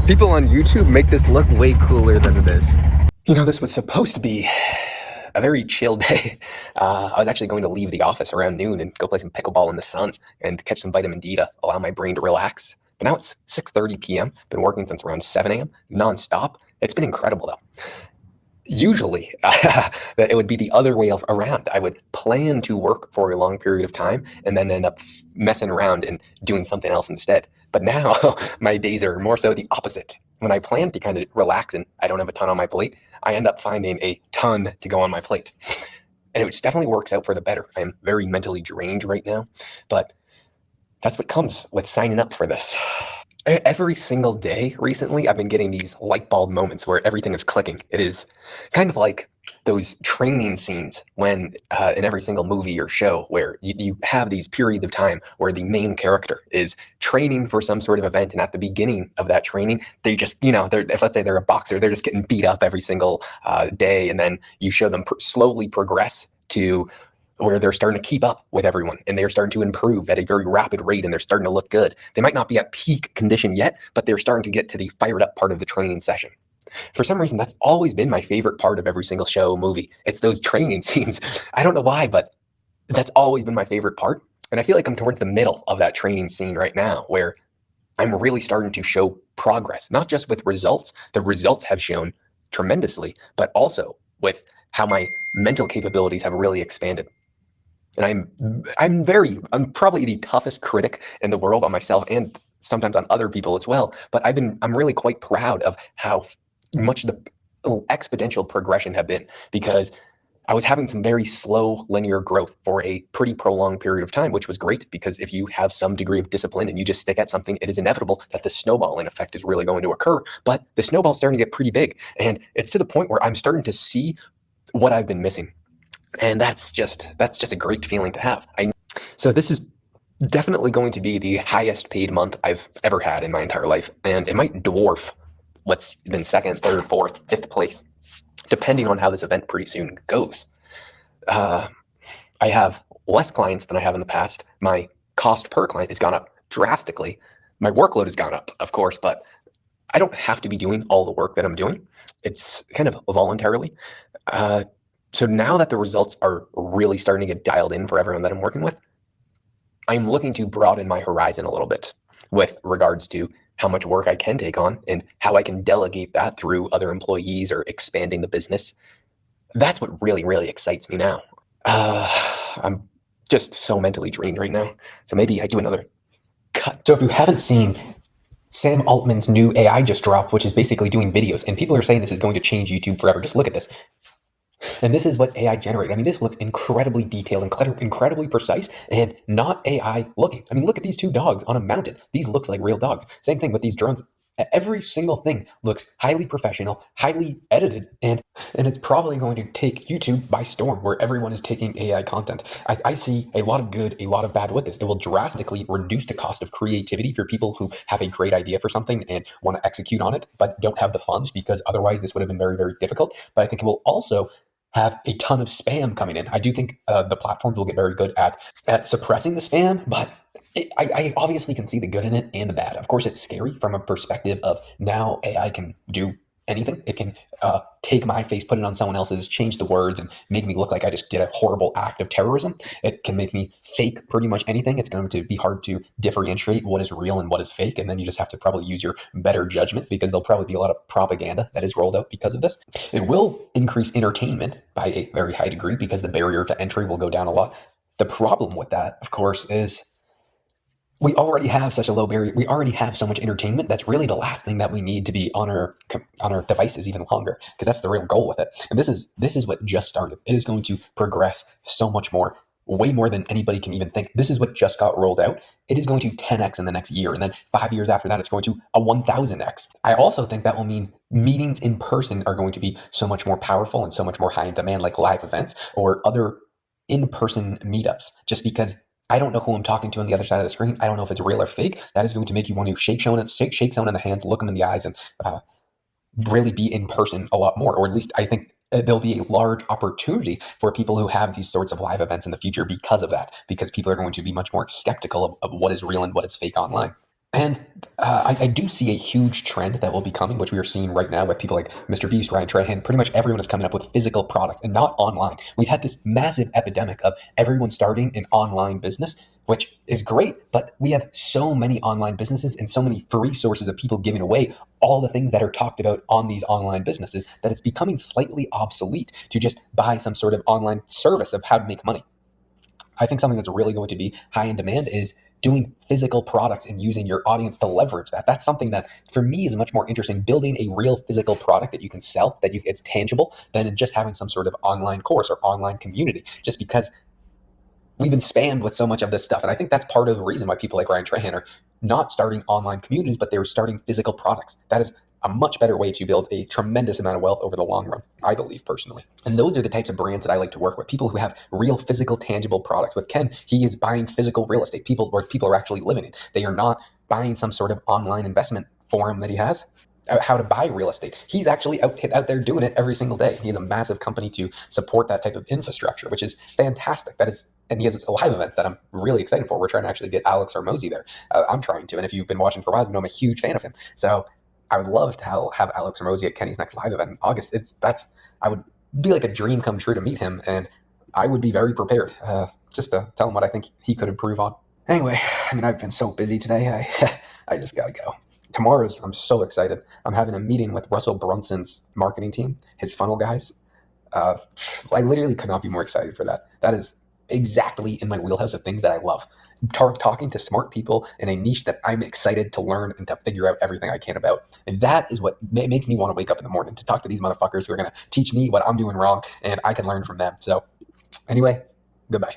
People on YouTube make this look way cooler than it is. This was supposed to be a very chill day. I was actually going to leave the office around noon and go play some pickleball in the sun and catch some vitamin D to allow my brain to relax. But now it's 6:30 p.m. Been working since around 7 a.m. nonstop. It's been incredible though. Usually, it would be the other way around. I would plan to work for a long period of time and then end up messing around and doing something else instead. But now my days are more so the opposite. When I plan to kind of relax and I don't have a ton on my plate, I end up finding a ton to go on my plate. And it definitely works out for the better. I am very mentally drained right now, but that's what comes with signing up for this. Every single day recently, I've been getting these light bulb moments where everything is clicking. It is kind of like those training scenes when in every single movie or show where you have these periods of time where the main character is training for some sort of event. And at the beginning of that training, they just, if let's say they're a boxer, they're just getting beat up every single day. And then you show them slowly progress to where they're starting to keep up with everyone and they're starting to improve at a very rapid rate and they're starting to look good. They might not be at peak condition yet, but they're starting to get to the fired up part of the training session. For some reason, that's always been my favorite part of every single show, movie. It's those training scenes. I don't know why, but that's always been my favorite part. And I feel like I'm towards the middle of that training scene right now where I'm really starting to show progress, not just with results. The results have shown tremendously, but also with how my mental capabilities have really expanded. And I'm probably the toughest critic in the world on myself and sometimes on other people as well. But I'm really quite proud of how much the exponential progression have been, because I was having some very slow linear growth for a pretty prolonged period of time, which was great because if you have some degree of discipline and you just stick at something, it is inevitable that the snowballing effect is really going to occur. But the snowball's starting to get pretty big, and it's to the point where I'm starting to see what I've been missing. And that's just a great feeling to have. So this is definitely going to be the highest paid month I've ever had in my entire life. And it might dwarf what's been second, third, fourth, fifth place, depending on how this event pretty soon goes. I have less clients than I have in the past. My cost per client has gone up drastically. My workload has gone up, of course, but I don't have to be doing all the work that I'm doing. It's kind of voluntarily. So now that the results are really starting to get dialed in for everyone that I'm working with, I'm looking to broaden my horizon a little bit with regards to how much work I can take on and how I can delegate that through other employees or expanding the business. That's what really, really excites me now. I'm just so mentally drained right now. So maybe I do another cut. So if you haven't seen, Sam Altman's new AI just dropped, which is basically doing videos, and people are saying this is going to change YouTube forever. Just look at this. And this is what AI generated. I mean, this looks incredibly detailed, incredibly precise, and not AI looking. I mean, look at these two dogs on a mountain. These looks like real dogs. Same thing with these drones. Every single thing looks highly professional, highly edited, and it's probably going to take YouTube by storm, where everyone is taking AI content. I see a lot of good, a lot of bad with this. It will drastically reduce the cost of creativity for people who have a great idea for something and want to execute on it, but don't have the funds, because otherwise this would have been very, very difficult. But I think it will also have a ton of spam coming in. I do think the platforms will get very good at suppressing the spam, but I obviously can see the good in it and the bad. Of course, it's scary from a perspective of now AI can do anything. It can take my face, put it on someone else's, change the words, and make me look like I just did a horrible act of terrorism. It can make me fake pretty much anything. It's going to be hard to differentiate what is real and what is fake, and then you just have to probably use your better judgment, because there'll probably be a lot of propaganda that is rolled out because of this. It will increase entertainment by a very high degree, because the barrier to entry will go down a lot. The problem with that, of course, is we already have such a low barrier. We already have so much entertainment. That's really the last thing that we need to be on our devices even longer, because that's the real goal with it. And this is what just started. It is going to progress so much more, way more than anybody can even think. This is what just got rolled out. It is going to 10x in the next year, and then 5 years after that, it's going to a 1000x. I also think that will mean meetings in person are going to be so much more powerful and so much more high in demand, like live events or other in-person meetups, just because I don't know who I'm talking to on the other side of the screen. I don't know if it's real or fake. That is going to make you want to shake someone in the hands, look them in the eyes, and really be in person a lot more. Or at least I think there'll be a large opportunity for people who have these sorts of live events in the future because of that, because people are going to be much more skeptical of what is real and what is fake online. And I do see a huge trend that will be coming, which we are seeing right now with people like Mr. Beast, Ryan Trahan. Pretty much everyone is coming up with physical products and not online. We've had this massive epidemic of everyone starting an online business, which is great, but we have so many online businesses and so many free sources of people giving away all the things that are talked about on these online businesses that it's becoming slightly obsolete to just buy some sort of online service of how to make money. I think something that's really going to be high in demand is doing physical products and using your audience to leverage that. That's something that for me is much more interesting. Building a real physical product that you can sell, it's tangible, than just having some sort of online course or online community. Just because we've been spammed with so much of this stuff. And I think that's part of the reason why people like Ryan Trahan are not starting online communities, but they were starting physical products. That is a much better way to build a tremendous amount of wealth over the long run, I believe personally. And those are the types of brands that I like to work with. People who have real physical, tangible products. With Ken, he is buying physical real estate, people where people are actually living in. They are not buying some sort of online investment forum that he has. How to buy real estate. He's actually out there doing it every single day. He has a massive company to support that type of infrastructure, which is fantastic. And he has live events that I'm really excited for. We're trying to actually get Alex Hormozi there. I'm trying to, and if you've been watching for a while, you know I'm a huge fan of him. So I would love to have Alex Hormozi at Kenny's next live event in August. I would be like a dream come true to meet him, and I would be very prepared just to tell him what I think he could improve on. Anyway, I've been so busy today. I just gotta go. I'm so excited. I'm having a meeting with Russell Brunson's marketing team, his funnel guys. I literally could not be more excited for that. That is exactly in my wheelhouse of things that I love. Talking to smart people in a niche that I'm excited to learn and to figure out everything I can about. And that is what makes me want to wake up in the morning, to talk to these motherfuckers who are going to teach me what I'm doing wrong and I can learn from them. So anyway, goodbye.